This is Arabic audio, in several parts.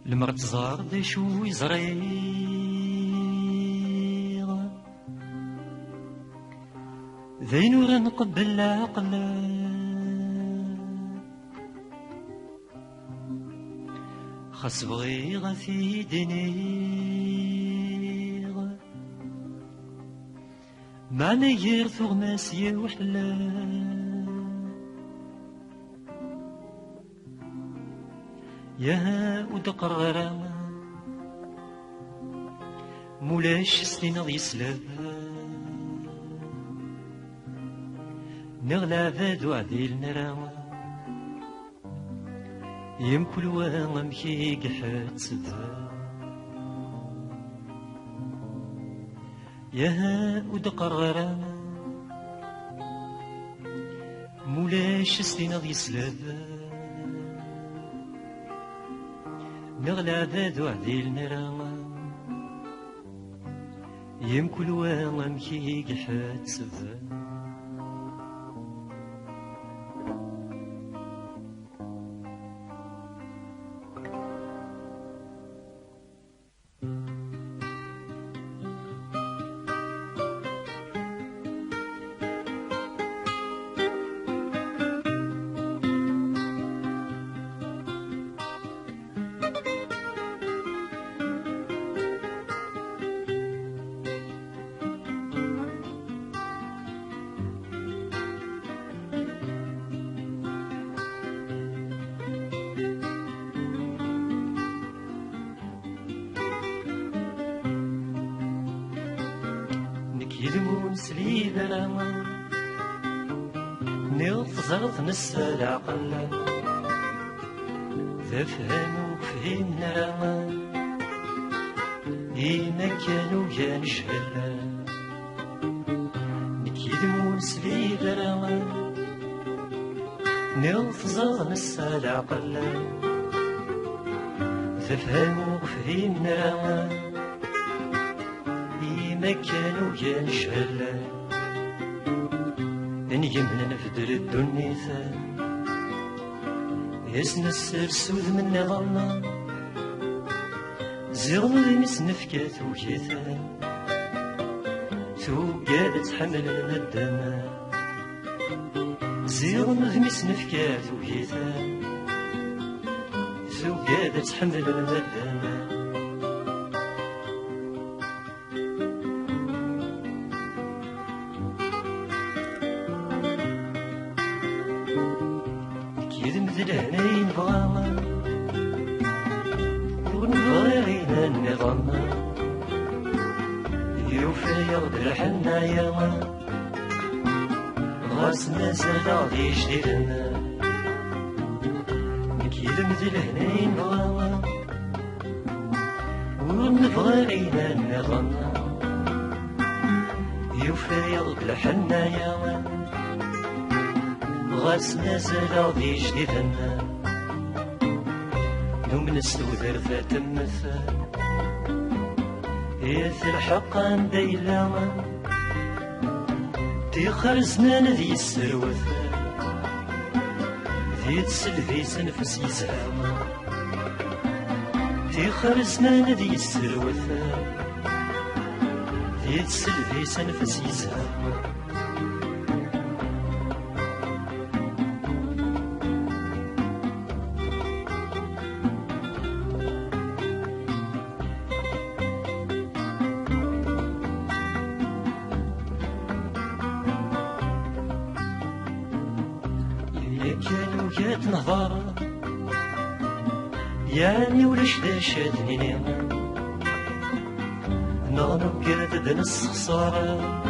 المرت زار دي شو يزريغ ذي نور نقبل العقل خاص بغيغ في دنيغ ما نير ثغماس يوحلا يا ودقرر مولاش سنين ضي سلاب نغلا ذادو عديل نرى يمكن وامكي قحات سبا يا ودقرر مولاش سنين ضي سلاب نغلا ذادو عديل نرى يمكن وامكي قحات سبا يدمون سليب الأمان نيض زرط نسى العقل تفهم وفهمنا الأمان إيما كانوا ينشهل يدمون سليب الأمان نيض زرط نسى العقل تفهم وفهمنا الأمان ما كانوا ينشهل إن يمنا نفدر الدنيا يسن السرسود من نظامنا زغن ذيمس نفكات وكيثا توقاد تحمل الندامة زغن ذيمس نفكات وكيثا توقاد تحمل الندامة الهنين ضاما ونبغينا النظام يوفي يغدر حنايا غاسنا سلاضي جديدنا نكيد مثل الهنين ضاما ونبغينا النظام يوفي يغدر حنايا غاسنا سلاضي جديدنا نوم نستودر فتمثل يثر حقا ديلا تيخر زمان ذي السروث ذي تسلفي سنفس يزهام تيخر زمان ذي السروث ذي تسلفي سنفس يزهام كانوا يتنهضر يعني ولاش ذا شادني نيما نغنو قاد نص خسارة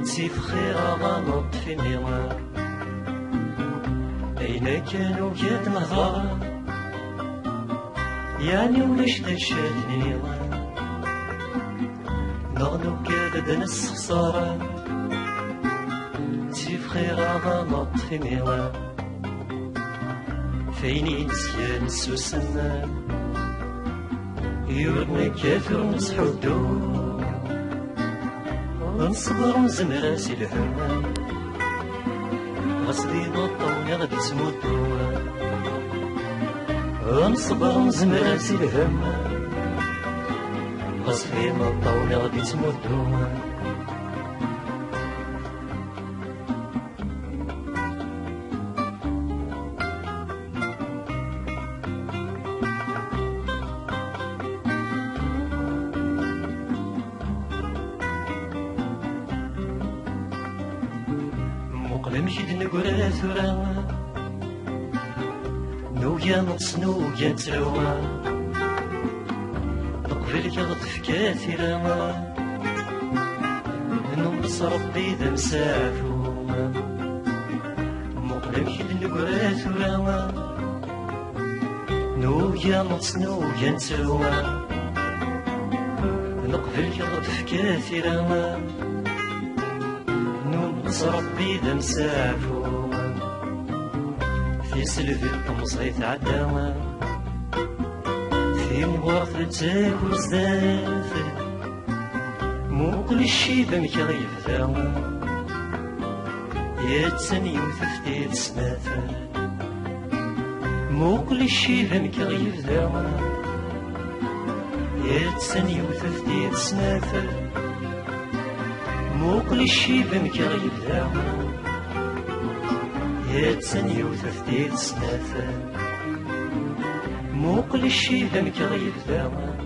نسيف خيرا غنط في النظام أين كانوا يتنهضر يعني ولاش ذا شادني نيما نغنو قاد نص خسارة خيرا غلط في ميوان فيني نسيان السوسن يورنا كافر نسحدو ونصبر نزمر سي الهم قصدي نطوني غادي تموتو نصبر نزمر سي الهم قصدي نطوني غادي تموتو مقلمشي دنقرا ثورا نويا نص نويا نتروى نقبل كغطف كاثرا ننص ربي ذا مسافو مقلمشي دنقرا ثورا نويا نص نويا نتروى نقبل كغطف كاثرا ربي ذا مسافو في سلف الطمصيت عداوة في مغرق تاكل زداف مو كل شي بمك غيف ذاوة يا تسني وثفتي تسنافة مو كل شي بمك غيف ذاوة يا تسني وثفتي تسنافة مو كل شي بمك غيب ذاوى يا تسني وثفتي تسنافة مو كل شي بمك غيب ذاوى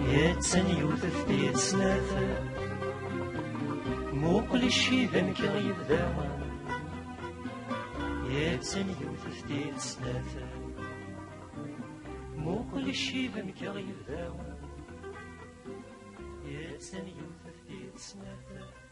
يا تسني وثفتي تسنافة مو كل شي بمك غيب ذاوى يا تسني وثفتي تسنافة مو كل شي بمك غيب ذاوى يا تسني وثفتي تسنافة